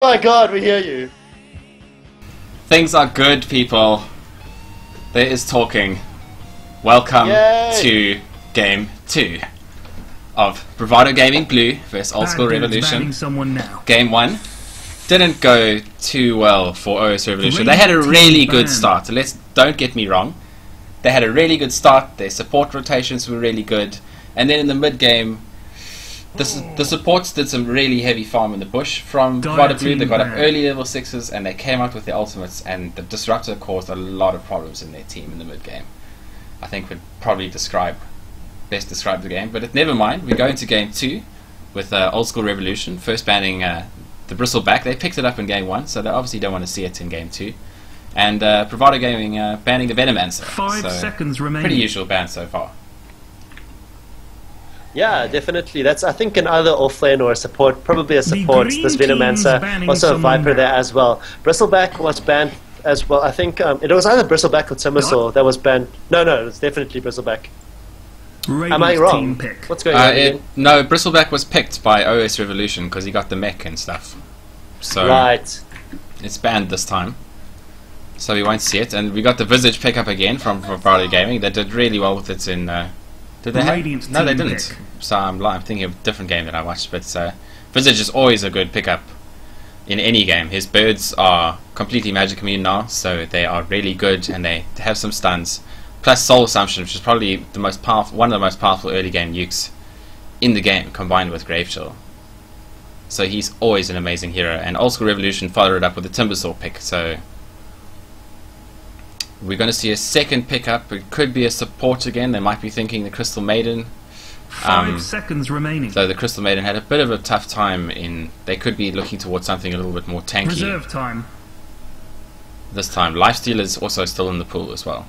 my god, we hear you. Things are good, people. There is talking. Welcome to Game 2 of Bravado Gaming Blue vs Old School ReVolution. Game 1 didn't go too well for OS ReVolution. They had a really good start. Don't get me wrong. They had a really good start. Their support rotations were really good. And then in the mid-game, the supports did some really heavy farm in the bush from Bravado Blue. They got up early level 6s and they came out with their ultimates, and the Disruptor caused a lot of problems in their team in the mid-game. I think would probably best describe the game, but never mind. We go into Game 2 with Old School ReVolution, first banning the Bristleback. They picked it up in Game 1, so they obviously don't want to see it in Game 2. And Bravado Gaming banning the Venomancer. 5 seconds remaining. Pretty usual ban so far. Yeah, definitely. That's, I think, an either offlane or a support. Probably a support. This Venomancer, also a Viper there as well. Bristleback was banned as well. I think it was either Bristleback or Timbersaw that was banned. No, it was definitely Bristleback. Am I wrong? What's going on? No, Bristleback was picked by OS ReVolution because he got the mech and stuff. So right. It's banned this time. So we won't see it. And we got the Visage pickup again from Bravado Gaming. They did really well with it in... did they have? No, they didn't. So I'm thinking of a different game that I watched. But Visage is always a good pickup in any game. His birds are completely magic immune now, so they are really good, and they have some stuns. Plus Soul Assumption, which is probably the most powerful, one of the most powerful early game nukes in the game, combined with Grave Chill. So he's always an amazing hero. And Old School ReVolution followed it up with the Timbersaw pick. So we're going to see a second pickup. It could be a support again. They might be thinking the Crystal Maiden. 5 seconds remaining. So the Crystal Maiden had a bit of a tough time in... They could be looking towards something a little bit more tanky. Reserve time. This time. Lifesteal is also still in the pool as well.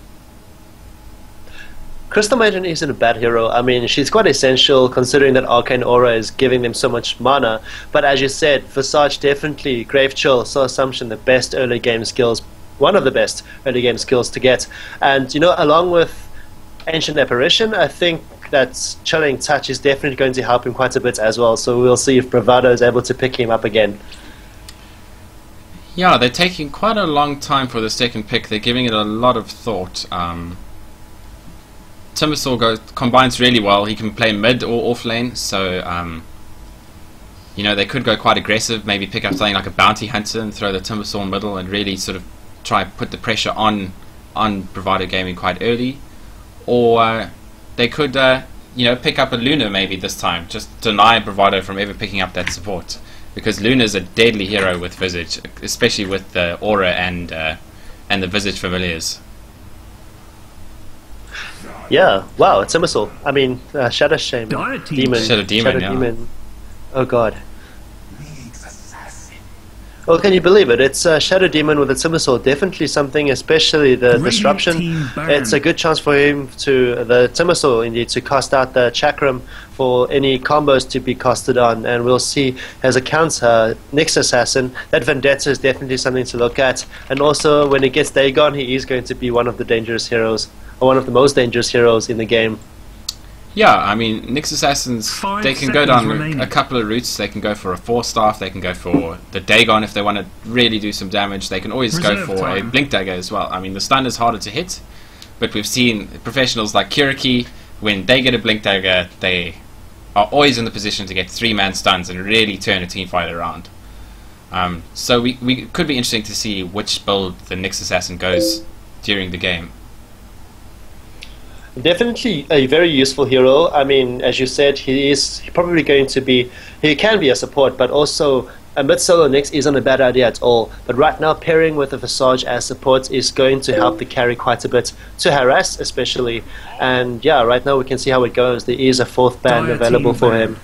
Crystal Maiden isn't a bad hero. I mean, she's quite essential considering that Arcane Aura is giving them so much mana. But as you said, Visage definitely, Grave Chill, Soul Assumption, the best early game skills. One of the best early game skills to get. And, you know, along with Ancient Apparition, I think that Chilling Touch is definitely going to help him quite a bit as well. So we'll see if Bravado is able to pick him up again. Yeah, they're taking quite a long time for the second pick. They're giving it a lot of thought. Timbersaw combines really well. He can play mid or off lane, so you know, they could go quite aggressive, maybe pick up something like a Bounty Hunter and throw the Timbersaw in middle and really sort of try and put the pressure on Bravado Gaming quite early. Or they could you know, pick up a Luna maybe this time, just deny Bravado from ever picking up that support, because Luna's a deadly hero with Visage, especially with the Aura and the Visage familiars. Yeah, wow, it's Timbersaw. I mean, Shadow Demon. Shadow Demon. Oh god. Oh, can you believe it? It's Shadow Demon with a Timbersaw. Definitely something, especially the disruption. It's a good chance for him to, the Timbersaw indeed, to cast out the Chakram for any combos to be casted on. And we'll see as a counter, Nyx Assassin, that Vendetta is definitely something to look at. And also, when it gets Dagon, he is going to be one of the dangerous heroes, or one of the most dangerous heroes in the game. Yeah, I mean, Nyx Assassins, they can go down a couple of routes. They can go for a 4-staff, they can go for the Dagon if they want to really do some damage. They can always go for a Blink Dagger as well. I mean, the stun is harder to hit, but we've seen professionals like Kiriki, when they get a Blink Dagger, they are always in the position to get 3-man stuns and really turn a team fight around. So we could be interesting to see which build the Nyx Assassin goes during the game. Definitely a very useful hero. I mean, as you said, he probably going to be, he can be a support, but also a mid-solo Nyx isn't a bad idea at all. But right now, pairing with a Visage as support is going to help the carry quite a bit, to harass especially. And yeah, right now we can see how it goes. There is a 4th band available for him.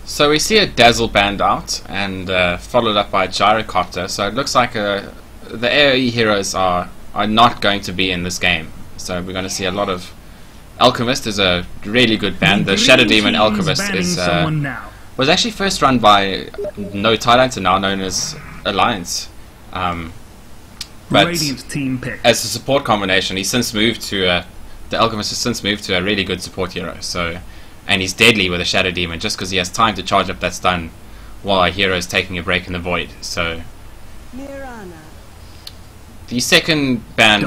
So we see a Dazzle band out, and followed up by a Gyrocopter. So it looks like the AoE heroes are not going to be in this game. So we're going to see a lot of... Alchemist is a really good band. The Shadow Demon Alchemist was actually first run by No Thailand, and now known as Alliance. But as a support combination, he's since moved to... the Alchemist has since moved to a really good support hero. So, and he's deadly with a Shadow Demon, just because he has time to charge up that stun while our hero is taking a break in the void. So the second ban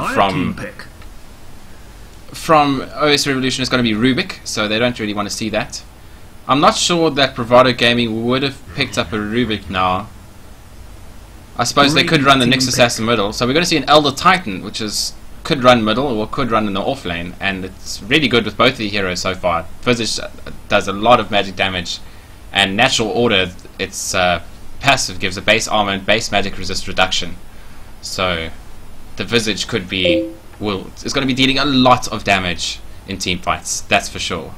from OS ReVolution is going to be Rubik, so they don't really want to see that. I'm not sure that Bravado Gaming would have picked up a Rubik now. I suppose they could run the Nyx Assassin middle, so we're going to see an Elder Titan, which could run middle or could run in the off lane, and it's really good with both of the heroes so far. Visage does a lot of magic damage, and Natural Order, its passive gives a base armor and base magic resist reduction. So the Visage could be, it's going to be dealing a lot of damage in team fights, that's for sure.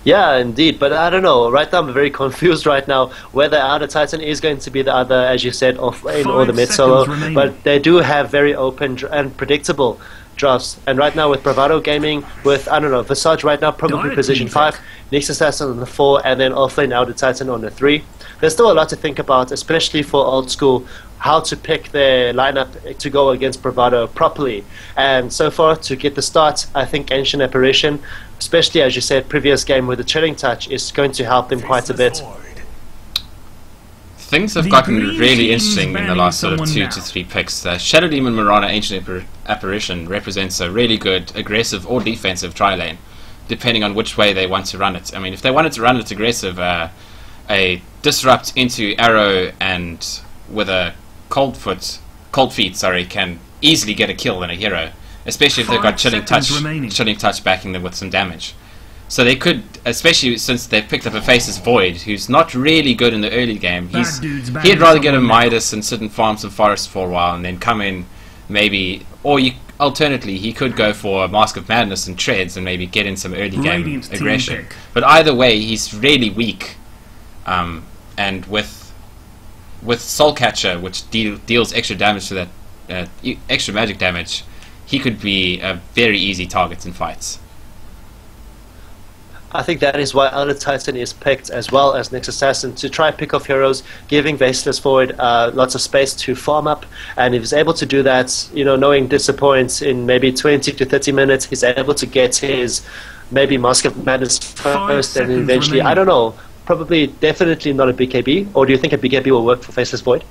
Yeah, indeed, but I don't know. Right now I'm very confused right now whether Elder Titan is going to be the other, as you said, off lane or the mid solo. But they do have very open and predictable drafts. And right now with Bravado Gaming, with, I don't know, Visage right now probably position 5, Nyx Assassin on the 4, and then off lane Elder Titan on the 3. There's still a lot to think about, especially for old school, how to pick their lineup to go against Bravado properly. And so far, to get the start, I think Ancient Apparition, especially as you said, previous game with the Chilling Touch, is going to help them quite a bit. Things have gotten really interesting in the last sort of 2 to 3 picks. Shadow Demon Mirana Ancient Apparition represents a really good aggressive or defensive tri-lane, depending on which way they want to run it. I mean, if they wanted to run it aggressive, a Disrupt into Arrow and with a Cold Feet, can easily get a kill in a hero, especially if they've got Chilling Touch backing them with some damage. So they could, especially since they've picked up a Faceless Void, who's not really good in the early game. He'd rather get a Midas and sit and farm some forests for a while and then come in maybe, or alternately he could go for a Mask of Madness and Treads and maybe get in some early game aggression. But either way, he's really weak. And with Soul Catcher, which deals extra damage to that, extra magic damage, he could be a very easy target in fights. I think that is why Elder Titan is picked, as well as Nyx Assassin, to try and pick off heroes, giving Faceless Void lots of space to farm up. And if he's able to do that, you know, knowing disappoints in maybe 20 to 30 minutes, he's able to get his maybe Mask of Madness first, and eventually, I don't know, probably definitely not a BKB. Or do you think a BKB will work for Faceless Void?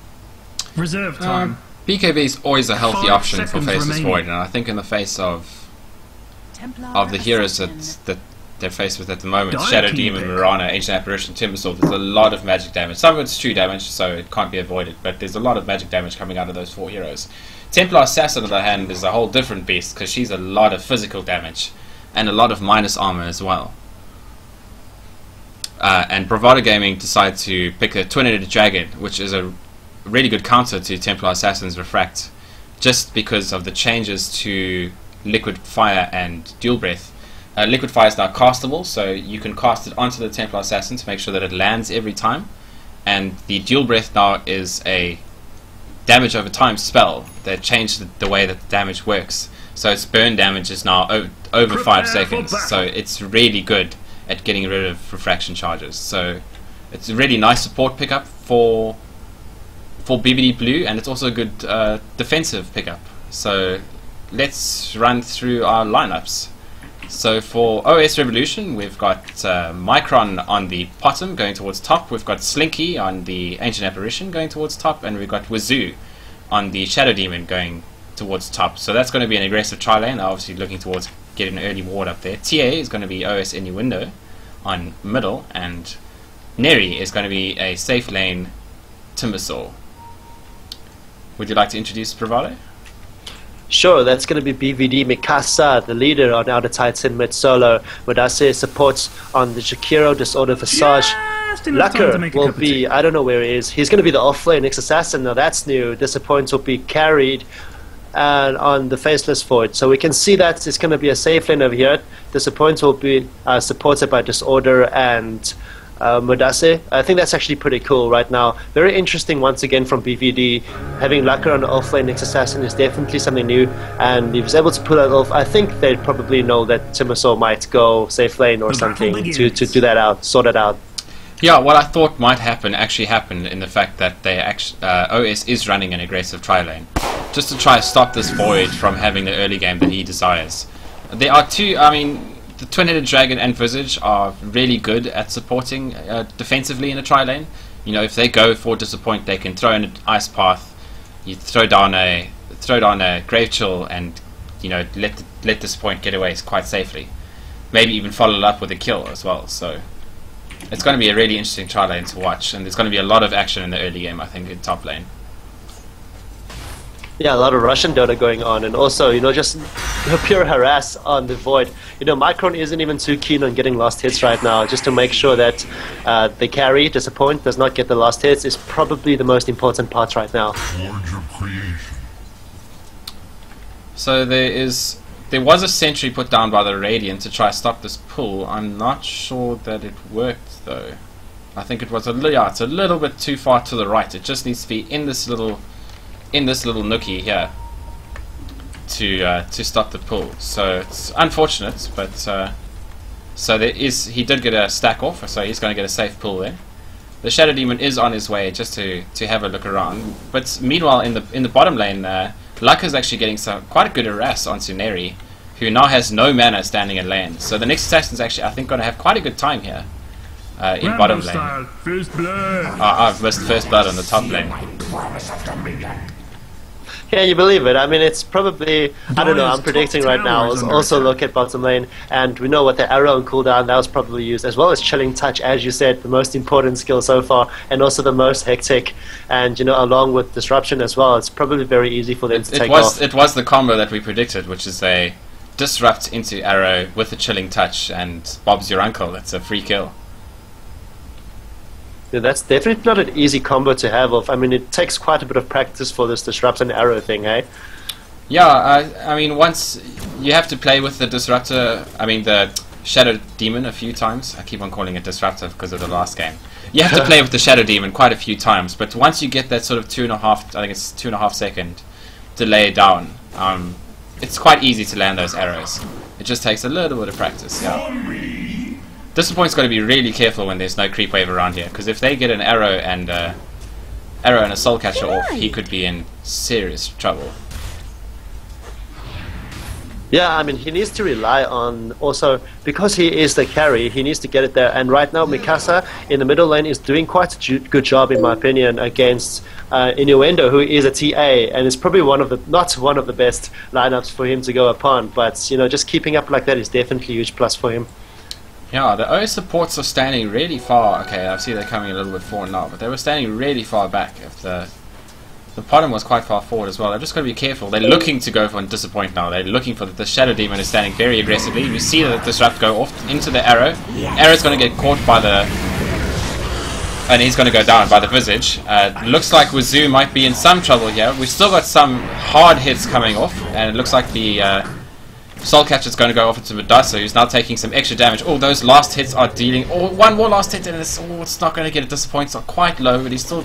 Reserve time. BKB is always a healthy option for Faceless Void, and I think in the face of the heroes that they're faced with at the moment, Shadow Demon, Mirana, Ancient Apparition, Timbersaw, there's a lot of magic damage. Some of it's true damage, so it can't be avoided, but there's a lot of magic damage coming out of those 4 heroes. Templar Assassin, on the other hand, is a whole different beast, because she's a lot of physical damage, and a lot of minus armor as well. And Bravado Gaming decided to pick a Twin-Headed Dragon, which is a really good counter to Templar Assassin's Refract, just because of the changes to Liquid Fire and Dual Breath. Liquid Fire is now castable, so you can cast it onto the Templar Assassin to make sure that it lands every time. And the Dual Breath now is a damage over time spell that changed the way that the damage works. So its burn damage is now over 5 seconds, so it's really good at getting rid of refraction charges. So it's a really nice support pickup for BvD Blue, and it's also a good defensive pickup. So let's run through our lineups. So for OS ReVolution, we've got Micron on the bottom going towards top, we've got Slinky on the Ancient Apparition going towards top, and we've got Wazoo on the Shadow Demon going towards top. So that's going to be an aggressive tri-lane, obviously looking towards getting an early ward up there. TA is going to be OS Innuendo on middle, and Neri is going to be a safe lane Timbersaw. Would you like to introduce Bravado? Sure, that's going to be BVD Mikasa, the leader on Elder Titan mid solo. Modase supports on the Shakiro, Disorder Visage. Lucker will be, I don't know where he is. He's going to be the off-lane Nyx Assassin. Now that's new. Disappoint will be carried on the Faceless Void. So we can see that it's going to be a safe lane over here. Disappoint will be supported by Disorder and Modase. I think that's actually pretty cool right now. Very interesting once again from BVD. Having Lucker on the off-lane Nyx Assassin is definitely something new, and if he's able to pull that off, I think they probably know that Timbersaw might go safe lane or something to do that out, sort it out. Yeah, what I thought might happen actually happened in the fact that they OS is running an aggressive tri-lane, just to try to stop this Void from having the early game that he desires. There are two, I mean, the Twin-Headed Dragon and Visage are really good at supporting defensively in a tri-lane. You know, if they go for Disappoint, they can throw in an Ice Path, you throw down a Grave Chill, and you know, let Disappoint get away quite safely. Maybe even follow it up with a kill as well. So it's going to be a really interesting tri-lane to watch, and there's going to be a lot of action in the early game, I think, in top lane. Yeah, a lot of Russian Dota going on, and also, you know, just pure harass on the Void. You know, Micron isn't even too keen on getting last hits right now, just to make sure that the carry, Disappoint, does not get the last hits is probably the most important part right now. So there was a sentry put down by the Radiant to try to stop this pull. I'm not sure that it worked though. I think it was it's a little bit too far to the right. It just needs to be in this little nookie here to stop the pull. So it's unfortunate, but so he did get a stack off, so he's going to get a safe pull there. The Shadow Demon is on his way just to have a look around. But meanwhile, in the bottom lane, Luck is actually getting quite a good harass on Tsuneri, who now has no mana standing in lane. So the next assassin's actually, I think, going to have quite a good time here in bottom lane. First blood. I've missed first blood on the top lane. Can you believe it? I mean, it's probably, I don't know, I'm predicting right now. Also look at bottom lane, and we know what the arrow and cooldown, that was probably used, as well as Chilling Touch, as you said, the most important skill so far, and also the most hectic, and, you know, along with Disruption as well, it's probably very easy for them to take off. It was the combo that we predicted, which is a Disrupt into arrow with a Chilling Touch, and Bob's your uncle. It's a free kill. Yeah, that's definitely not an easy combo to have off. I mean, it takes quite a bit of practice for this Disrupt and arrow thing, eh? Yeah, I mean, once you have to play with the Disruptor, I mean the Shadow Demon a few times. I keep on calling it Disruptor because of the last game. You have to play with the Shadow Demon quite a few times, but once you get that sort of 2.5, I think it's 2.5 second delay down, it's quite easy to land those arrows. It just takes a little bit of practice, yeah. Disappoint's got to be really careful when there's no creep wave around here, because if they get an arrow and a soul catcher off, he could be in serious trouble. Yeah, I mean, he needs to rely on, also, because he is the carry, he needs to get it there. And right now, Mikasa in the middle lane is doing quite a good job, in my opinion, against Innuendo, who is a TA, and is probably not one of the best lineups for him to go upon. But, you know, just keeping up like that is definitely a huge plus for him. Yeah, the OS supports are standing really far. Okay, I see they're coming a little bit forward now, but they were standing really far back. If the bottom was quite far forward as well. They've just got to be careful. They're looking to go for a Disappoint now. They're looking for the Shadow Demon is standing very aggressively. You see the Disrupt go off into the arrow. Arrow's going to get caught by the... and he's going to go down by the Visage. Looks like Wazoo might be in some trouble here. We've still got some hard hits coming off, and it looks like the... Soul Catcher's going to go off into Medusa, who's now taking some extra damage. Oh, those last hits are dealing... oh, one more last hit, and it's not going to get a Disappoint. It's quite low, but he's still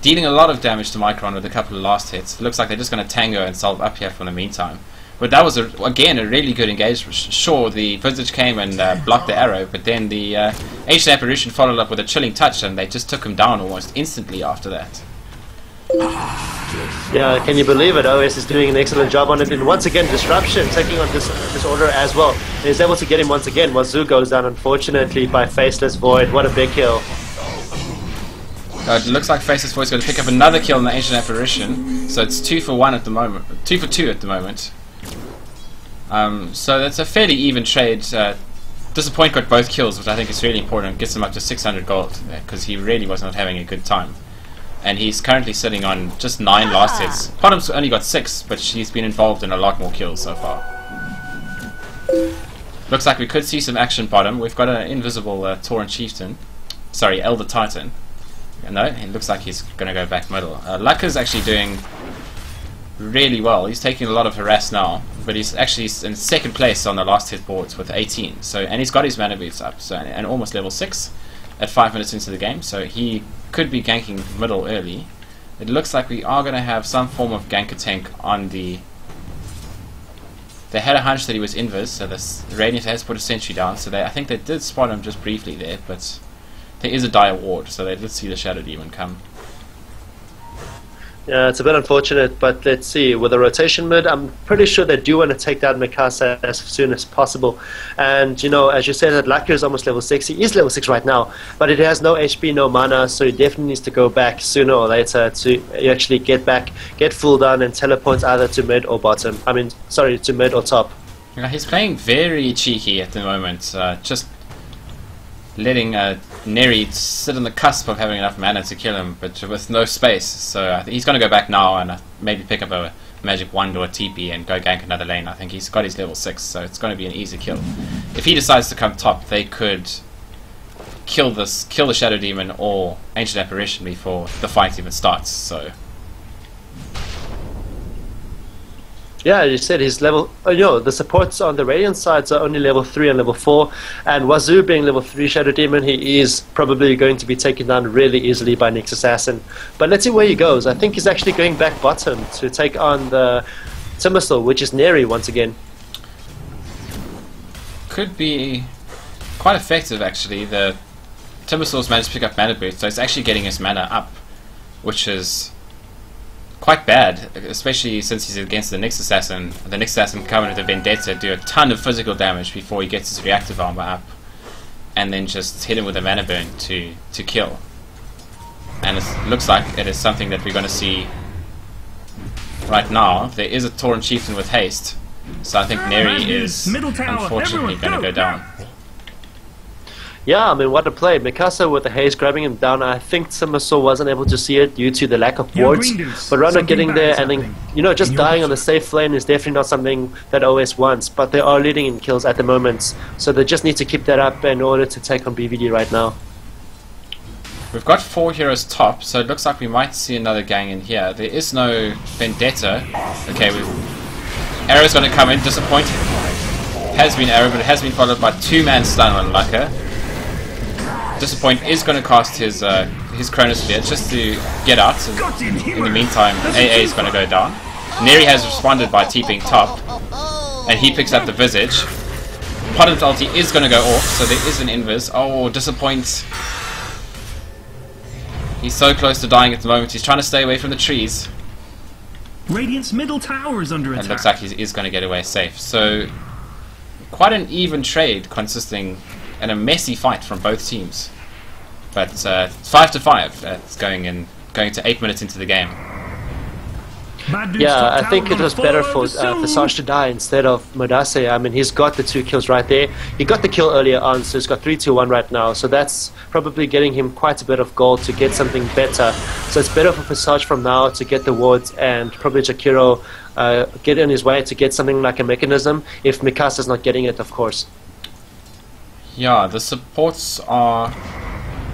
dealing a lot of damage to Micron with a couple of last hits. It looks like they're just going to tango and solve up here for the meantime. But that was, again, a really good engagement. Sure, the Visage came and blocked the arrow, but then the Ancient Apparition followed up with a Chilling Touch, and they just took him down almost instantly after that. Yeah, can you believe it? OS is doing an excellent job on it, and once again Disruption taking on Disorder as well. And he's able to get him once again. Wazoo goes down, unfortunately, by Faceless Void. What a big kill. It looks like Faceless Void's going to pick up another kill in the Ancient Apparition, so it's 2 for 1 at the moment. 2 for 2 at the moment. So that's a fairly even trade. Disappoint got both kills, which I think is really important. Gets him up to 600 gold, because he really was not having a good time. And he's currently sitting on just 9 last hits. Bottom's only got 6, but she's been involved in a lot more kills so far. Looks like we could see some action bottom. We've got an invisible Tauren Chieftain. Sorry, Elder Titan. No, it looks like he's going to go back middle. Luck is actually doing really well. He's taking a lot of harass now, but he's actually in second place on the last hit boards with 18. So, and he's got his mana boots up, so, and almost level 6 at 5 minutes into the game. So he could be ganking middle early. It looks like we are going to have some form of ganker tank on the... They had a hunch that he was invis, so this Radiant has put a sentry down, so I think they did spot him just briefly there, but there is a dire ward, so they did see the Shadow Demon come. Yeah, it's a bit unfortunate, but let's see. With a rotation mid, I'm pretty sure they do want to take down Mikasa as soon as possible. And, you know, as you said, that Lakia is almost level 6. He is level 6 right now, but it has no HP, no mana, so he definitely needs to go back sooner or later to actually get back, get full down, and teleport either to mid or bottom. I mean, sorry, to mid or top. Yeah, he's playing very cheeky at the moment, just letting Neri sit on the cusp of having enough mana to kill him, but with no space. So I think he's going to go back now and maybe pick up a magic wand or a TP and go gank another lane. I think he's got his level 6, so it's going to be an easy kill. If he decides to come top, they could kill the Shadow Demon or Ancient Apparition before the fight even starts. So yeah, you said his level. You know, the supports on the Radiant sides are only level 3 and level 4, and Wazoo being level 3 Shadow Demon, he is probably going to be taken down really easily by Nyx Assassin. But let's see where he goes. I think he's actually going back bottom to take on the Timbersaw, which is Neri once again. Could be quite effective actually. The Timbersaw's managed to pick up mana boost, so it's actually getting his mana up, which is quite bad, especially since he's against the Nyx Assassin. The Nyx Assassin coming with a Vendetta, do a ton of physical damage before he gets his reactive armor up, and then just hit him with a mana burn to kill. And it looks like it is something that we're going to see right now. There is a Tauren Chieftain with haste, so I think Neri is unfortunately going to go down. Yeah, I mean, what a play. Mikasa with the haze grabbing him down. I think Timbersaw wasn't able to see it due to the lack of wards. But Runner getting there and then, you know, just dying on the safe lane is definitely not something that OS wants. But they are leading in kills at the moment. So they just need to keep that up in order to take on BVD right now. We've got 4 heroes top, so it looks like we might see another gang in here. There is no Vendetta. Okay, Arrow's going to come in, disappointing. Has been Arrow, but it has been followed by 2-man stun on Laka. Disappoint is going to cast his Chronosphere just to get out. So in the meantime, AA is going to go down. Neri has responded by TPing top, and he picks up the Visage. Potent's ulti is going to go off, so there is an invis. Oh, Disappoint. He's so close to dying at the moment. He's trying to stay away from the trees. Radiant's middle tower is under attack. It looks like he is going to get away safe. So quite an even trade, consisting in a messy fight from both teams. But 5-5. It's going to 8 minutes into the game. Yeah, I think it was better for Visage to die instead of Modase. I mean, he's got the 2 kills right there. He got the kill earlier on, so he's got 3-2-1 right now. So that's probably getting him quite a bit of gold to get something better. So it's better for Visage from now to get the wards, and probably Jakiro get in his way to get something like a mechanism, if Mikasa's not getting it, of course. Yeah, the supports are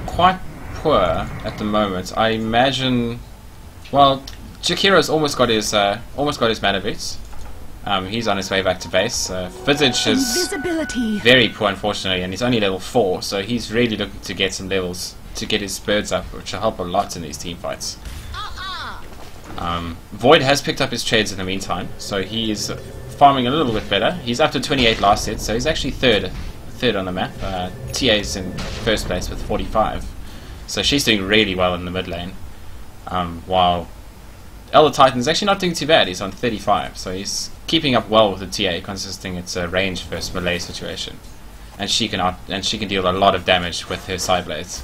quite poor at the moment. I imagine, well, Jakiro's almost got his mana boots. He's on his way back to base. Visage is very poor, unfortunately, and he's only level 4, so he's really looking to get some levels to get his birds up, which will help a lot in these team fights. Void has picked up his trades in the meantime, so he's farming a little bit better. He's up to 28 last hit, so he's actually third on the map. TA's in first place with 45, so she's doing really well in the mid lane, while Elder Titan's actually not doing too bad. He's on 35, so he's keeping up well with the TA, consisting it's a range versus melee situation, and she can deal a lot of damage with her side blades.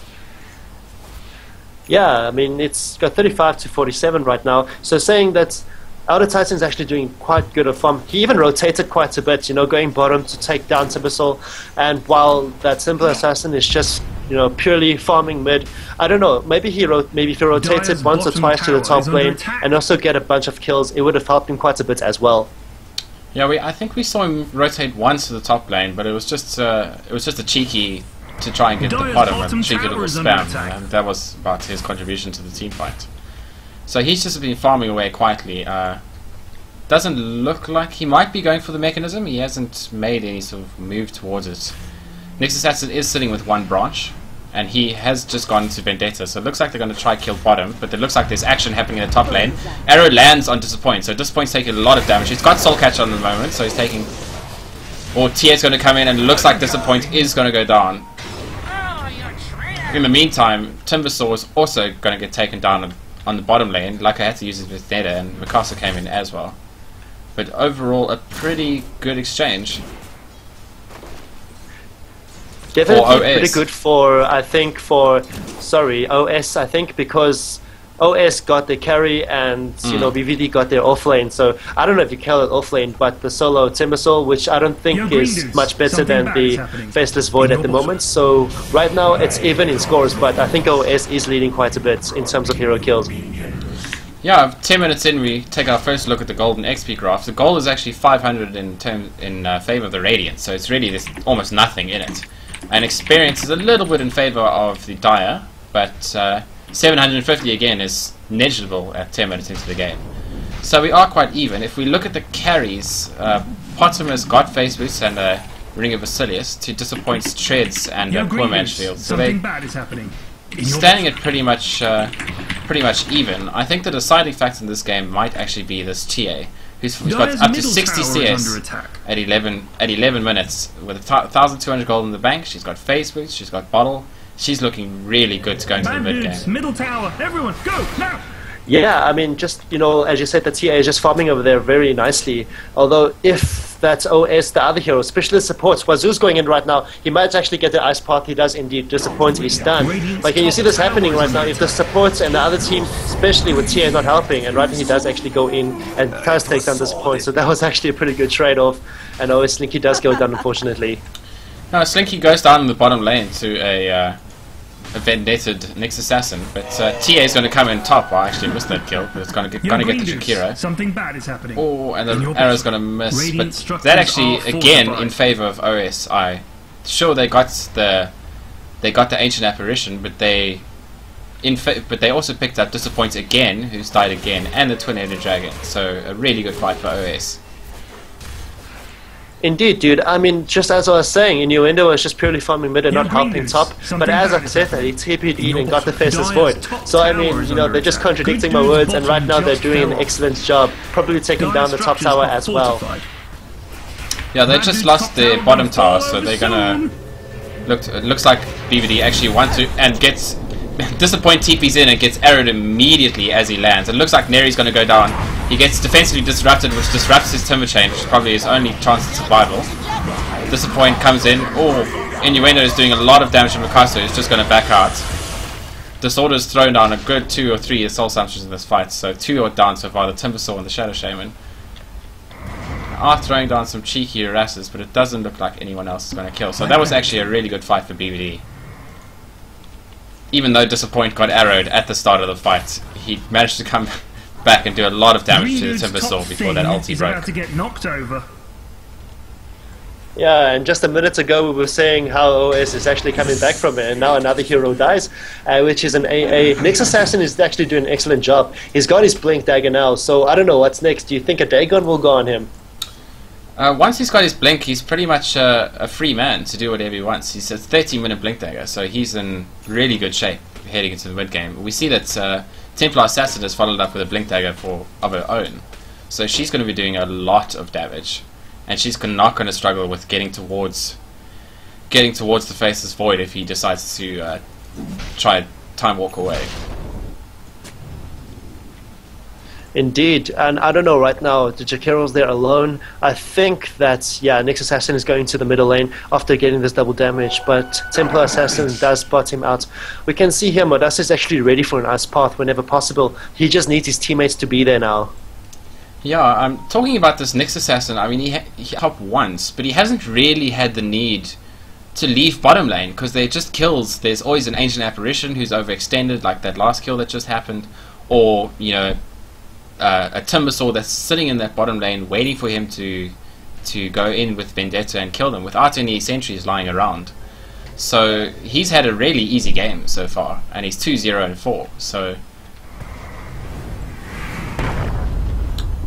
Yeah, I mean, it's got 35 to 47 right now, so saying that Elder Titan's actually doing quite good at farm. He even rotated quite a bit, you know, going bottom to take down Timbersaw, and while that Simple Assassin is just, you know, purely farming mid, I don't know, maybe if he rotated once or twice to the top lane and also get a bunch of kills, it would have helped him quite a bit as well. Yeah, I think we saw him rotate once to the top lane, but it was just a cheeky to try and get the bottom, a cheeky little spam, and that was about his contribution to the team fight. So he's just been farming away quietly. Doesn't look like he might be going for the mechanism. He hasn't made any sort of move towards it. Nyx Assassin is sitting with 1 branch, and he has just gone to Vendetta, so it looks like they're going to try kill bottom, but it looks like there's action happening in the top lane. Arrow lands on Disappoint, so Disappoint's taking a lot of damage. He's got Soul Catcher on the moment, so he's taking... Or TA's going to come in, and it looks like Disappoint is going to go down. In the meantime, Timbersaw is also going to get taken down on the bottom lane, like I had to use it with Neda, and Mikasa came in as well. But overall, a pretty good exchange. Definitely pretty good for, I think, OS, I think, because OS got the carry and, you know, BVD got their offlane. So, I don't know if you call it offlane, but the solo Timbersaw, which I don't think is much better than the Faceless Void at the moment. So, right now, it's even in scores, but I think OS is leading quite a bit in terms of hero kills. Yeah, 10 minutes in, we take our first look at the golden XP graph. The gold is actually 500 in favor of the Radiant, so it's really there's almost nothing in it. And experience is a little bit in favor of the Dire, but 750 again is negligible at 10 minutes into the game. So we are quite even. If we look at the carries, Potimus got Face Boost and a Ring of Basilius to disappoint Treads and Poor Man's Shield. So they standing at pretty much even. I think the deciding factor in this game might actually be this TA, who's got up to 60 CS at 11 minutes with 1,200 gold in the bank. She's got Face Boost, she's got Bottle. She's looking really good to go into the mid game. Middle tower, everyone, go now! Yeah, I mean, just, you know, as you said, the TA is just farming over there very nicely. Although, if that's OS, the other hero, especially the supports, Wazoo's going in right now, he might actually get the Ice Path. He does indeed disappoint his stun. Like, and you see this happening right now. If the supports and the other team, especially with TA not helping, and right now he does actually go in and does take down this point. So that was actually a pretty good trade-off. And OS Slinky does go down, unfortunately. No, Slinky goes down in the bottom lane to a vendetted Nyx Assassin, but TA is going to come in top. I actually missed that kill, but it's going to get the Shakira. Something bad is happening. Oh, and the arrow's going to miss. But that actually, again, in favor of OSI. Sure, they got the Ancient Apparition, but they also picked up Disappoint again, who's died again, and the Twin-Headed Dragon. So a really good fight for OS. Indeed, dude. I mean, just as I was saying, Innuendo was just purely farming mid and not helping top. But as I said that, he TP'd in and got the Faceless Void. So, I mean, you know, they're just contradicting my words, and right now they're doing an excellent job. Probably taking down the top tower as well. Yeah, they just lost their bottom tower, so they're gonna... It looks like BVD actually wants to... and gets... Disappoint TP's in and gets arrowed immediately as he lands. It looks like Neri's going to go down. He gets defensively disrupted, which disrupts his Timber Chain, which is probably his only chance of survival. Disappoint comes in. Oh, Innuendo is doing a lot of damage to Mikasa, who's just going to back out. Disorder's thrown down a good 2 or 3 Soul Sumpters in this fight, so 2 are down so far, the Timbersaw and the Shadow Shaman. Are throwing down some cheeky harasses, but it doesn't look like anyone else is going to kill. So that was actually a really good fight for BVD. Even though Disappoint got arrowed at the start of the fight, he managed to come back and do a lot of damage to the Timbersaw before that ulti broke. To get knocked over. Yeah, and just a minute ago we were saying how OS is actually coming back from it, and now another hero dies, which is an AA. Nyx Assassin is actually doing an excellent job. He's got his Blink Dagger now, so I don't know what's next. Do you think a Dagon will go on him? Once he's got his Blink, he's pretty much a free man to do whatever he wants. He's a 30-minute Blink Dagger, so he's in really good shape heading into the mid-game. We see that Templar Assassin has followed up with a Blink Dagger of her own, so she's going to be doing a lot of damage, and she's not going to struggle with getting towards the Faceless Void if he decides to try Time Walk away. Indeed, and I don't know right now, the Jakiro's there alone. I think that, yeah, Nyx Assassin is going to the middle lane after getting this double damage, but Templar Assassin does spot him out. We can see here Modas is actually ready for an Ice Path whenever possible. He just needs his teammates to be there now. Yeah, I'm talking about this Nyx Assassin. I mean, he helped once, but he hasn't really had the need to leave bottom lane, because they just kills. There's always an Ancient Apparition who's overextended, like that last kill that just happened, or, you know, a Timbersaw that's sitting in that bottom lane waiting for him to go in with Vendetta and kill them without any sentries lying around. So he's had a really easy game so far, and he's 2-0-4. So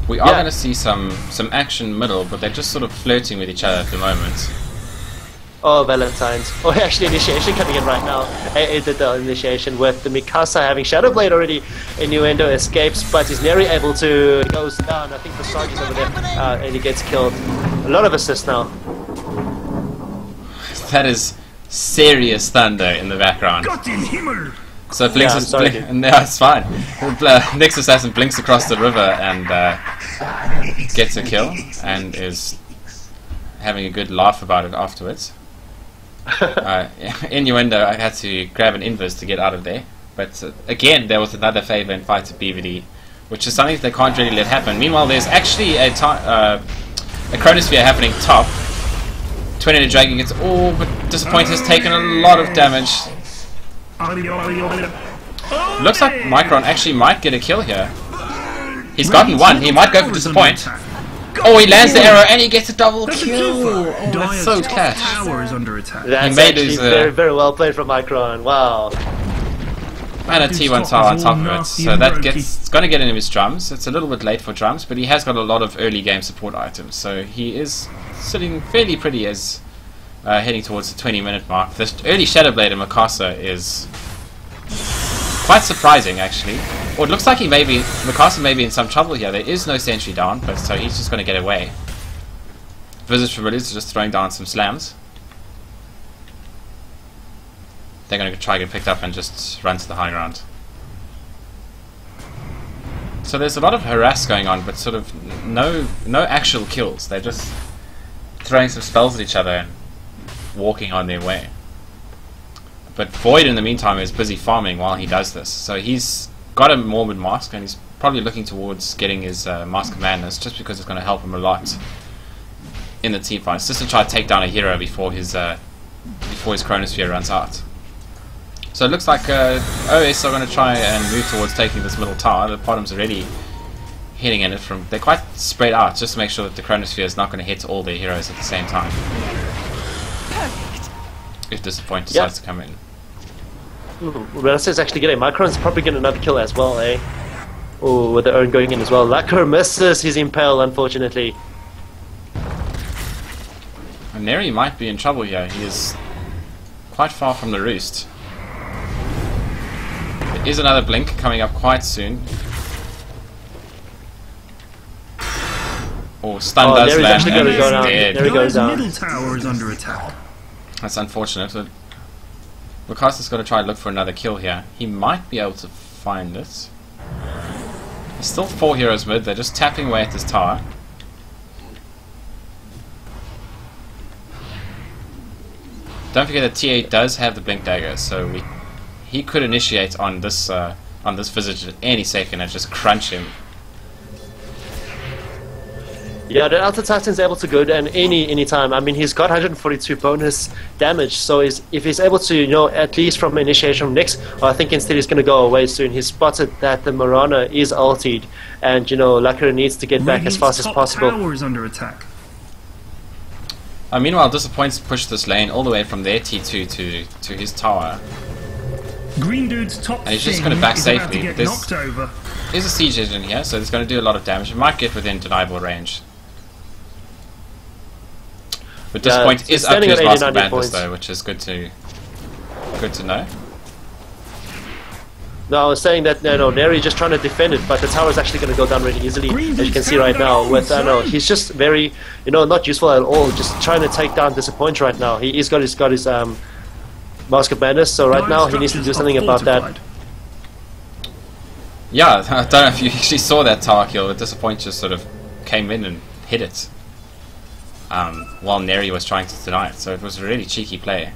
we are going to see some action middle, but they're just sort of flirting with each other at the moment. Oh, Valentine's. Oh, actually, Initiation coming in right now. AA did the Initiation with the Mikasa having Shadow Blade already. Innuendo escapes, but is Neri able to goes down. I think the Sarge is over there, and he gets killed. A lot of assists now. That is serious thunder in the background. So Blinks Yeah, is sorry, no, it's fine. Next assassin blinks across the river and gets a kill and is having a good laugh about it afterwards. Innuendo, I had to grab an inverse to get out of there. But again, there was another favor in fight to BVD, which is something that they can't really let happen. Meanwhile, there's actually a chronosphere happening top. 20 Dragon gets all but disappointed, has taken a lot of damage. Looks like Micron actually might get a kill here. He's gotten one, he might go for disappoint. Oh, he lands the arrow and he gets a double kill! Oh, that's so cash. That's actually very, very well played from Micron, wow. And a T1 tower on top of it, so it's going to get into his drums. It's a little bit late for drums, but he has got a lot of early game support items, so he is sitting fairly pretty as heading towards the 20-minute mark. This early Shadow Blade in Mikasa is quite surprising, actually. Or it looks like Mikasa may be in some trouble here. There is no sentry down, but so he's just going to get away. Visage from Village is just throwing down some slams. They're going to try to get picked up and just run to the high ground. So there's a lot of harass going on, but sort of no actual kills. They're just throwing some spells at each other and walking on their way. But Void in the meantime is busy farming while he does this. So he's got a Morbid Mask and he's probably looking towards getting his Mask of Madness just because it's going to help him a lot in the team fights. Just to try to take down a hero before his Chronosphere runs out. So it looks like OS are going to try and move towards taking this middle tower. The bottom's already hitting in it from... They're quite spread out just to make sure that the Chronosphere is not going to hit all their heroes at the same time. Perfect. If Disappoint decides to come in. Renaissance actually getting Micron's probably getting another kill as well, eh? Oh, with the Urn going in as well. Lacquer misses his Impale, unfortunately. And Neri might be in trouble here. He is quite far from the roost. There is another blink coming up quite soon. Oh, stun does land and he's dead. There he goes down. Middle tower is under attack. That's unfortunate. But Lucasa's got to try and look for another kill here. He might be able to find it. There's still 4 heroes mid. They're just tapping away at this tower. Don't forget that TA does have the blink dagger, so he could initiate on this Visage at any second and just crunch him. Yeah, the Alpha Titan's able to go down any time. I mean, he's got 142 bonus damage, so if he's able to, at least from initiation from Nyx, I think instead he's going to go away soon. He's spotted that the Mirana is ultied, and, Lacquer needs to get back as fast as possible. Tower is under attack. Meanwhile, Disappoint's pushed this lane all the way from their T2 to his tower. Green Dude's top and he's just going to back safely. There's a siege engine here, so it's going to do a lot of damage. It might get within deniable range. But Disappoint is up to his Master Bandits though, which is good to know. No, I was saying that Neri just trying to defend it, but the tower is actually going to go down really easily, as you can see right now. With he's just very, not useful at all. Just trying to take down Disappoint right now. He's got his Mask of Madness, so right now he needs to do something about that. Yeah, I don't know if you actually saw that tower kill. But Disappoint just sort of came in and hit it. While Neri was trying to deny it, so it was a really cheeky play.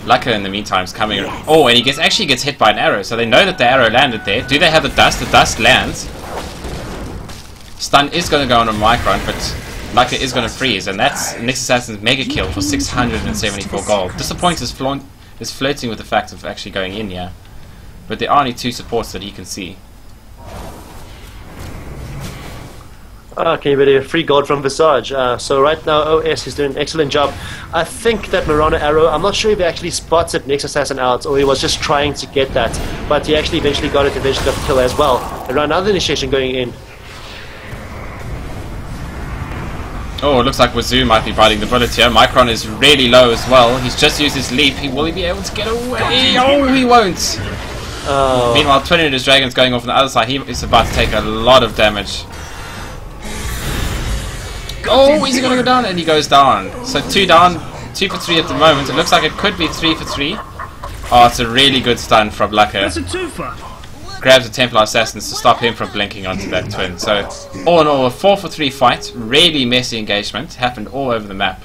Lacquer in the meantime is coming. Oh, and he actually gets hit by an arrow, so they know that the arrow landed there. Do they have the dust? The dust lands. Stun is going to go on a Micron, but Lacquer is going to freeze, and that's Nyx Assassin's mega kill for 674 gold. Disappoint is flirting with the fact of actually going in here, but there are only 2 supports that he can see. Okay, but a free gold from Visage. So right now OS is doing an excellent job. I think that Mirana arrow, I'm not sure if he actually spotted Nyx Assassin out or he was just trying to get that, but he actually eventually got it, eventually got the kill as well. And another initiation going in. Oh, it looks like Wazoo might be biting the bullet here. Micron is really low as well. He's just used his leap. Will he be able to get away? Oh, he won't! Oh. Meanwhile, 20 Minutes Dragon's going off on the other side. He is about to take a lot of damage. Oh, is he going to go down? And he goes down. So 2 down, 2 for 3 at the moment. It looks like it could be 3 for 3. Oh, it's a really good stun from Laka. That's a twofer. Grabs the Templar Assassins to stop him from blinking onto that twin. So, all in all, a 4-for-3 fight. Really messy engagement. Happened all over the map.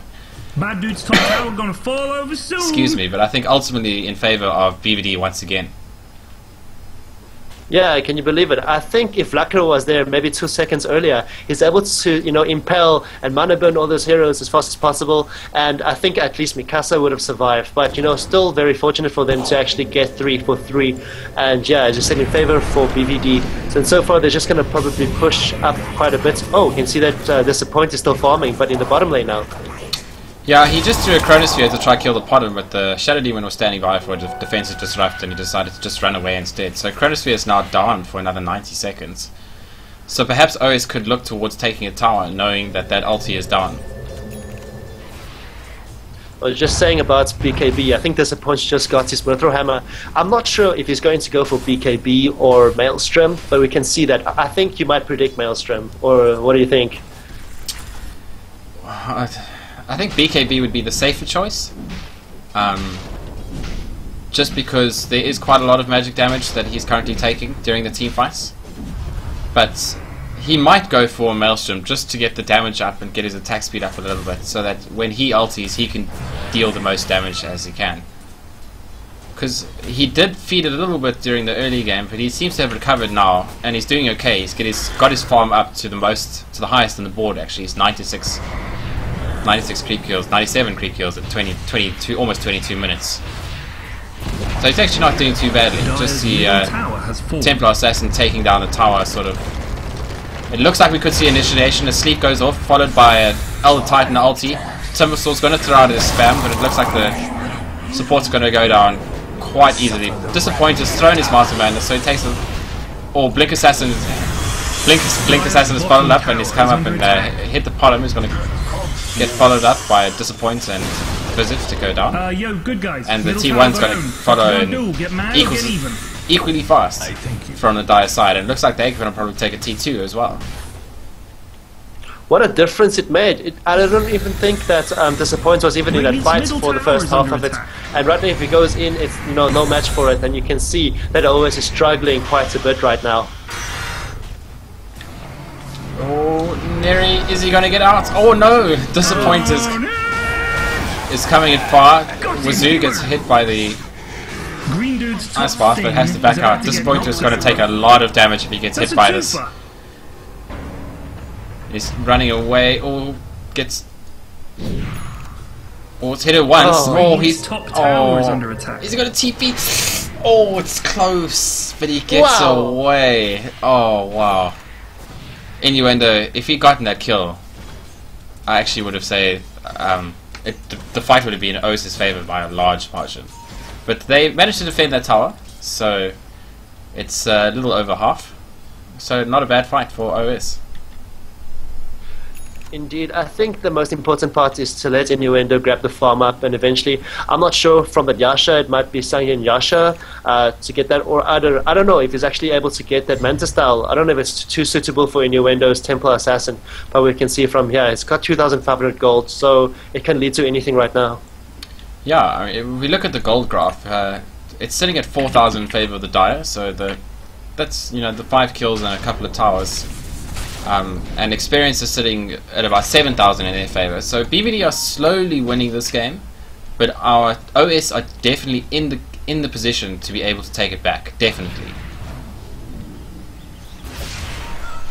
Bad dude's top tower gonna fall over soon. Excuse me, but I think ultimately in favor of BVD once again. Yeah, can you believe it? I think if Lacro was there maybe 2 seconds earlier, he's able to, impel and mana burn all those heroes as fast as possible, and I think at least Mikasa would have survived. But, still very fortunate for them to actually get 3 for 3, and yeah, as you said, in favor for BVD. So far they're just going to probably push up quite a bit. Oh, you can see that Disappoint is still farming, but in the bottom lane now. Yeah, he just threw a Chronosphere to try kill the bottom, but the Shadow Demon was standing by for a defensive disrupt, and he decided to just run away instead. So Chronosphere is now down for another 90 seconds. So perhaps OS could look towards taking a tower, knowing that ulti is down. I was just saying about BKB, I think Disappoint just got his Mithra Hammer. I'm not sure if he's going to go for BKB or Maelstrom, but we can see that. I think you might predict Maelstrom, or what do you think? I think BKB would be the safer choice, just because there is quite a lot of magic damage that he's currently taking during the team fights. But he might go for Maelstrom just to get the damage up and get his attack speed up a little bit, so that when he ulties he can deal the most damage as he can. Because he did feed it a little bit during the early game, but he seems to have recovered now, and he's doing okay. He's got his farm up to the highest on the board actually. He's 96 creep kills, 97 creep kills at 22, almost 22 minutes. So he's actually not doing too badly. Just the Templar Assassin taking down the tower, sort of. It looks like we could see initiation. A sleep goes off, followed by an Elder Titan ulti. Timbersaul's going to throw out his spam, but it looks like the support's going to go down quite easily. Disappointed, has thrown his Master Madness, so he takes a... Or Blink Assassin has followed up, and he's come up and hit the bottom. He's going to get followed up by Disappoint and Visit to go down. Good guys. And the T1's going to follow equally fast from the Dire side. And it looks like they're going to probably take a T2 as well. What a difference it made. I don't even think that Disappoint was even in that fight for the first half of it. And right now if he goes in, it's no match for it. And you can see that OS is struggling quite a bit right now. Oh, Neri, is he going to get out? Oh no! Disappoint is coming in far. Wazoo gets hit by the Ice Bath, but has to back out. Disappoint is going to take a lot of damage if he gets hit by this. He's running away. Oh, gets... Oh, it's hit it once. Oh, he's... top tower is under attack. He's got a TP. Oh, it's close, but he gets away. Oh, wow. Innuendo, if he'd gotten that kill, I actually would have said the fight would have been in OS's favour by a large margin. But they managed to defend that tower, so it's a little over half. So not a bad fight for OS. Indeed, I think the most important part is to let Innuendo grab the farm up, and eventually, I'm not sure from the Yasha, it might be Sangin Yasha to get that, or I don't know if he's actually able to get that Manta style. I don't know if it's too suitable for Innuendo's Templar Assassin, but we can see from here, it's got 2,500 gold, so it can lead to anything right now. Yeah, I mean, if we look at the gold graph, it's sitting at 4,000 in favour of the Dire, so that's the 5 kills and a couple of towers. And experience is sitting at about 7,000 in their favour. So BVD are slowly winning this game, but our OS are definitely in the position to be able to take it back. Definitely.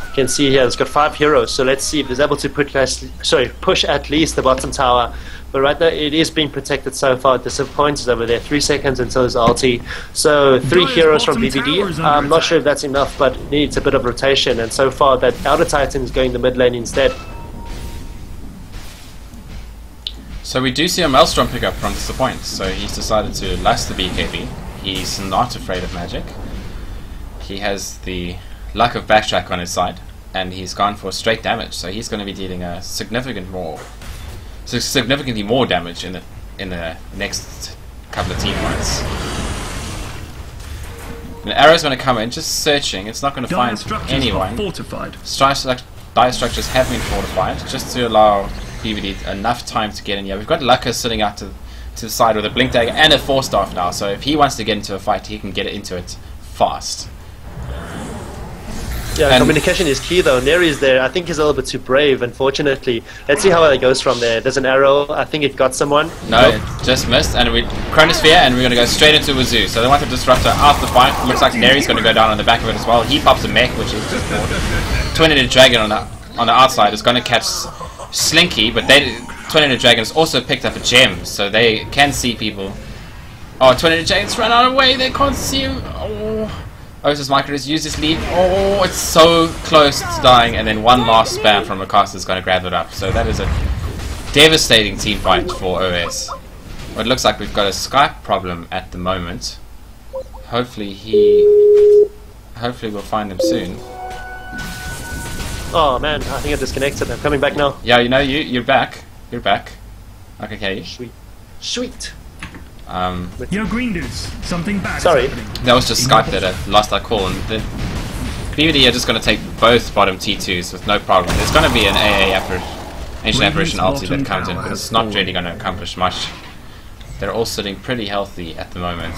You can see here it's got 5 heroes, so let's see if it's able to push at least the bottom tower. But right now it is being protected so far. Disappoint is over there, 3 seconds until his ulti. So 3 heroes from BVD. I'm not sure if that's enough, but it needs a bit of rotation. And so far that Elder Titan is going the mid lane instead. So we do see a Maelstrom pick up from Disappoint. So he's decided to last the BKB. He's not afraid of magic. He has the luck of backtrack on his side, and he's gone for straight damage. So he's going to be dealing a significantly more damage in the next couple of team fights. An arrow's going to come in, just searching. It's not going to find anyone. Dire structures have been fortified, just to allow BVD enough time to get in. Yeah, we've got Laka sitting out to the side with a blink dagger and a 4-staff now, so if he wants to get into a fight, he can get into it fast. Yeah, and communication is key though. Neri is there. I think he's a little bit too brave, unfortunately. Let's see how it goes from there. There's an arrow. I think it got someone. No, nope. It just missed. And we Chronosphere, and we're going to go straight into Wazoo. So they want the Disruptor out the fight. Looks like Neri's going to go down on the back of it as well. He pops a mech, which is just bored. Twin-headed Dragon on the outside is going to catch Slinky, but Twin-headed Dragon has also picked up a gem, so they can see people. Oh, Twin-headed Dragon's run out of the way. They can't see him. Oh. Osis Micro has used his lead. Oh, it's so close to dying, and then one last spam from Mikasa is going to grab it up. So that is a devastating team fight for OS. Well, it looks like we've got a Skype problem at the moment. Hopefully we'll find him soon. Oh man, I think I disconnected. I'm coming back now. Yeah, you know, you're back. You're back. Okay. Sweet. Yo, green dudes, something bad. Sorry. That was just Skype that lost our call, and the BVD are just going to take both bottom T2s with no problem. There's going to be an Ancient Apparition ulti that comes in, but it's not really going to accomplish much. They're all sitting pretty healthy at the moment.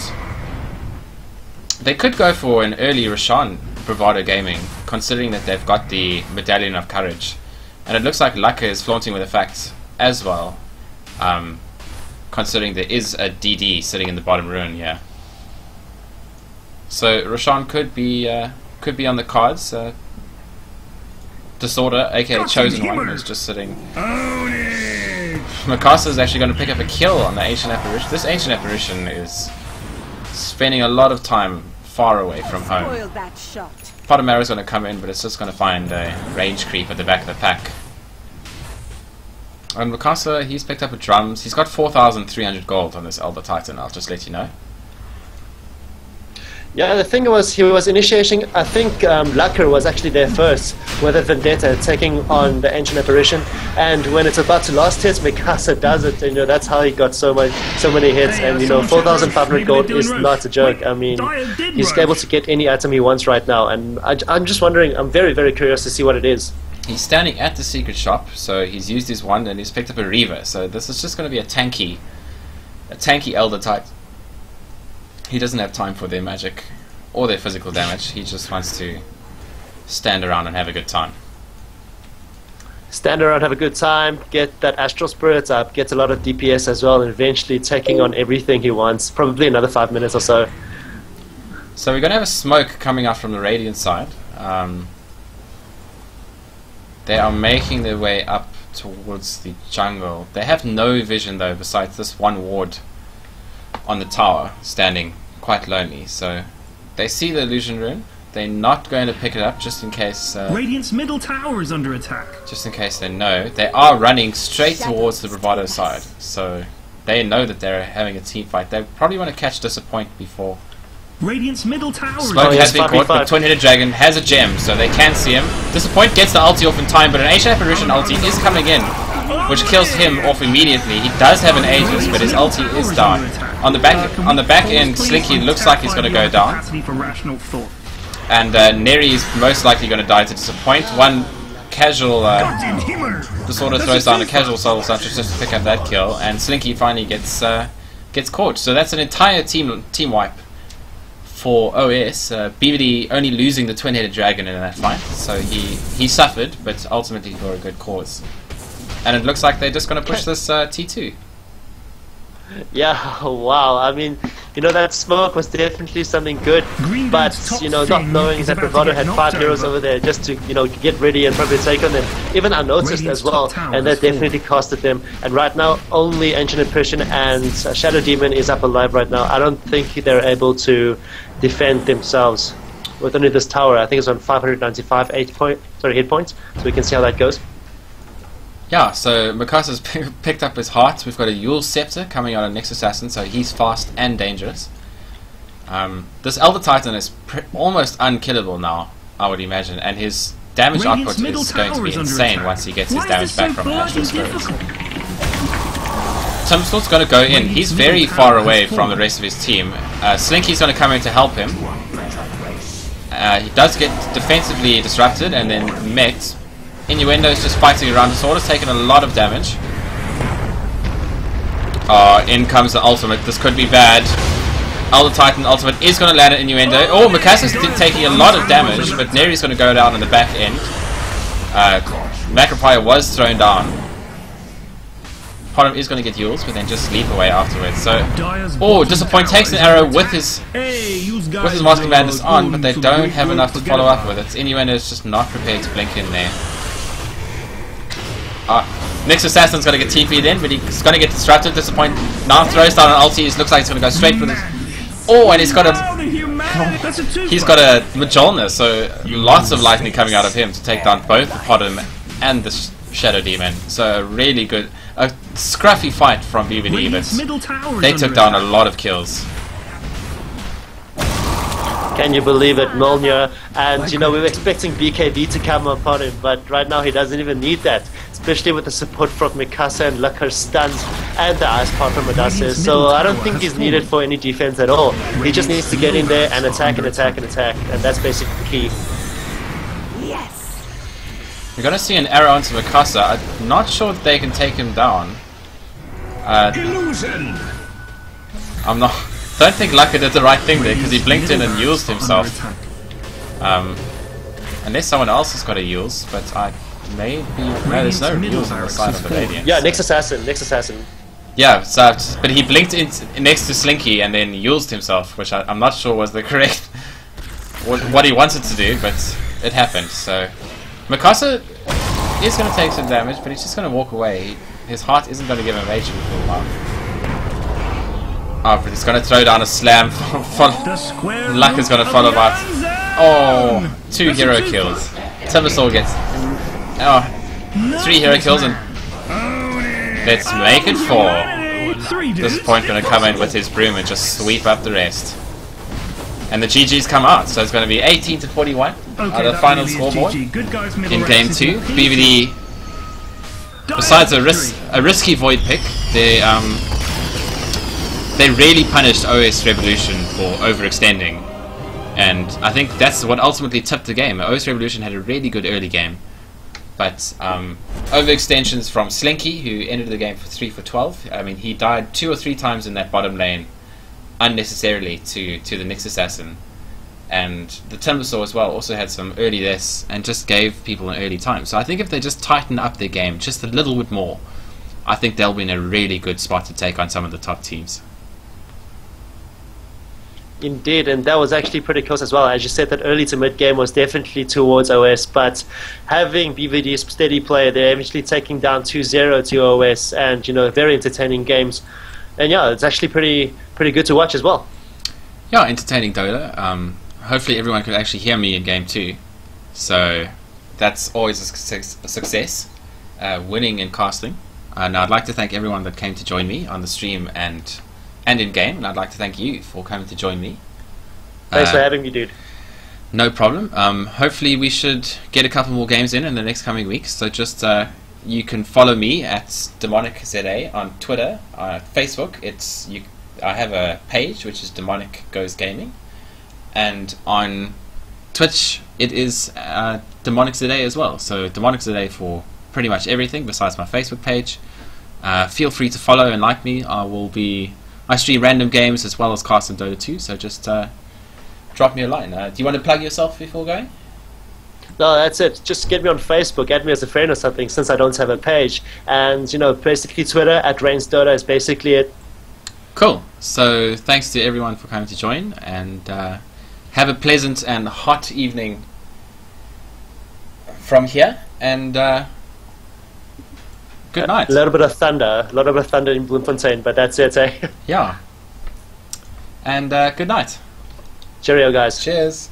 They could go for an early Roshan Bravado Gaming, considering that they've got the Medallion of Courage. And it looks like Laka is flaunting with the facts as well. Considering there is a DD sitting in the bottom ruin here. So Roshan could be on the cards. Disorder, aka Chosen One, is just sitting. Mikasa is actually going to pick up a kill on the Ancient Apparition. This Ancient Apparition is spending a lot of time far away from home. Potomaro is going to come in, but it's just going to find a range creep at the back of the pack. And Mikasa, he's picked up a drums. He's got 4,300 gold on this Elder Titan, I'll just let you know. Yeah, the thing was, he was initiating, I think Lacker was actually there first with a Vendetta taking on the Ancient Apparition, and when it's about to last hit, Mikasa does it, and you know, that's how he got so many hits, and you know, 4,500 gold is not a joke. I mean, he's able to get any item he wants right now, and I'm just wondering, I'm very, very curious to see what it is. He's standing at the secret shop, so he's used his wand and he's picked up a Reaver, so this is just going to be a tanky Elder Titan. He doesn't have time for their magic or their physical damage, he just wants to stand around and have a good time. Stand around, have a good time, get that Astral Spirit up, gets a lot of DPS as well, and eventually taking on everything he wants, probably another 5 minutes or so. So we're going to have a smoke coming out from the Radiant side. They are making their way up towards the jungle. They have no vision though, besides this one ward on the tower, standing quite lonely. So they see the illusion rune. They're not going to pick it up, just in case. Radiant's middle tower is under attack. Just in case they know. They are running straight towards the Bravado side, so they know that they're having a team fight. They probably want to catch Disappoint before. Radiant's middle tower. Smoke has been caught, but Twin-headed Dragon has a gem, so they can see him. Disappoint gets the ulti off in time, but an Ancient Apparition ulti is coming in, which kills him off immediately. He does have an Aegis, but his ulti is down. On the back end, Slinky looks like he's going to go down. And Neri is most likely going to die to Disappoint. One casual Disorder throws down a casual Soul Suntress just to pick up that kill, and Slinky finally gets caught. So that's an entire team wipe for OS. BVD only losing the Twin-headed Dragon in that fight, so he suffered, but ultimately for a good cause. And it looks like they're just going to push this T2. Yeah, wow. I mean, you know, that smoke was definitely something good, but, you know, not knowing that Bravado had 5 heroes over there just to, you know, get ready and probably take on them, even unnoticed as well, and that definitely costed them. And right now, only Ancient Apparition and Shadow Demon is up alive right now. I don't think they're able to defend themselves with only this tower. I think it's on 595 hit points, so we can see how that goes. Yeah, so Mikasa's picked up his heart. We've got a Yule Scepter coming out of Next Assassin, so he's fast and dangerous. This Elder Titan is almost unkillable now, I would imagine, and his damage output is going to be insane once he gets his damage back from Astral Spirits. Timstorm's going to go in. He's very far away from the rest of his team. Slinky's going to come in to help him. He does get defensively disrupted and then met. Innuendo's just fighting around. Disorder's taken a lot of damage. In comes the ultimate. This could be bad. Elder Titan ultimate is going to land an innuendo. Oh, Mikasa is taking a lot of damage, but Neri's going to go down on the back end. Macropire was thrown down. Potom is going to get Yules, but then just sleep away afterwards. So, Disappoint takes an arrow with his Master Madness on, but they don't have enough to follow up with it. Innuendo is just not prepared to blink in there. Next Assassin's going to get TP'd in, but he's going to get disrupted. Disappoint now throws down an ulti. It looks like he's going to go straight for this. Oh, and he's got a Majolna, so lots of lightning coming out of him to take down both the Potom and the Shadow Demon. So really good, a scruffy fight from bvd, but they took down a lot of kills. Can you believe it, Mjolnir? And we were expecting BKB to come upon him, but right now he doesn't even need that, especially with the support from Mikasa and Lucker stuns and the ice part from Adassis. So I don't think he's needed for any defense at all. He just needs to get in there and attack and attack and attack, and that's basically the key. We're gonna see an arrow onto Mikasa. I'm not sure if they can take him down. Don't think Lucker did the right thing there, because he blinked in and used himself. Unless someone else has got a use, but maybe no, there's no use on the side of the Radiant. Yeah, next assassin. Yeah, so but he blinked in next to Slinky and then used himself, which I'm not sure was the correct what he wanted to do, but it happened. So Mikasa is going to take some damage, but he's just going to walk away. His heart isn't going to give him HP for a while. But he's going to throw down a slam. Luck is going to follow up. Oh, 2 hero kills. Timbersaw gets 3 hero kills, and let's make it 4. This point going to come in with his broom and just sweep up the rest. And the GG's come out, so it's going to be 18-41 the final scoreboard in game 2. bvd, besides a risky void pick, they really punished OS ReVolution for overextending, and I think that's what ultimately tipped the game. OS ReVolution had a really good early game, but overextensions from Slinky, who ended the game for 3 for 12. I mean, he died 2 or 3 times in that bottom lane unnecessarily to the Nyx Assassin, and the Timbersaw as well also had some early deaths and just gave people an early time. So I think if they just tighten up their game just a little bit more, I think they'll be in a really good spot to take on some of the top teams. Indeed, and that was actually pretty close as well. As you said, that early to mid game was definitely towards OS, but having BVD's steady play, they're eventually taking down 2-0 to OS, and very entertaining games. And yeah, it's actually pretty good to watch as well. Yeah, entertaining Dota. Hopefully everyone could actually hear me in game 2, so that's always a success. Winning and casting. And I'd like to thank everyone that came to join me on the stream and in game, and I'd like to thank you for coming to join me. Thanks for having me, dude. No problem. Hopefully we should get a couple more games in the next coming weeks, so just you can follow me at DemonicZA on Twitter, Facebook. I have a page which is Demonic Goes Gaming, and on Twitch it is DemonicZA as well. So DemonicZA for pretty much everything besides my Facebook page. Feel free to follow and like me. I stream random games as well as cast in Dota 2, so just drop me a line. Do you want to plug yourself before going? No, that's it. Just get me on Facebook, add me as a friend or something, since I don't have a page. And, basically Twitter at RainsDota is basically it. Cool. So thanks to everyone for coming to join, and have a pleasant and hot evening from here, and good night. A little bit of thunder in Bloemfontein, but that's it, eh? Yeah. And good night. Cheerio, guys. Cheers.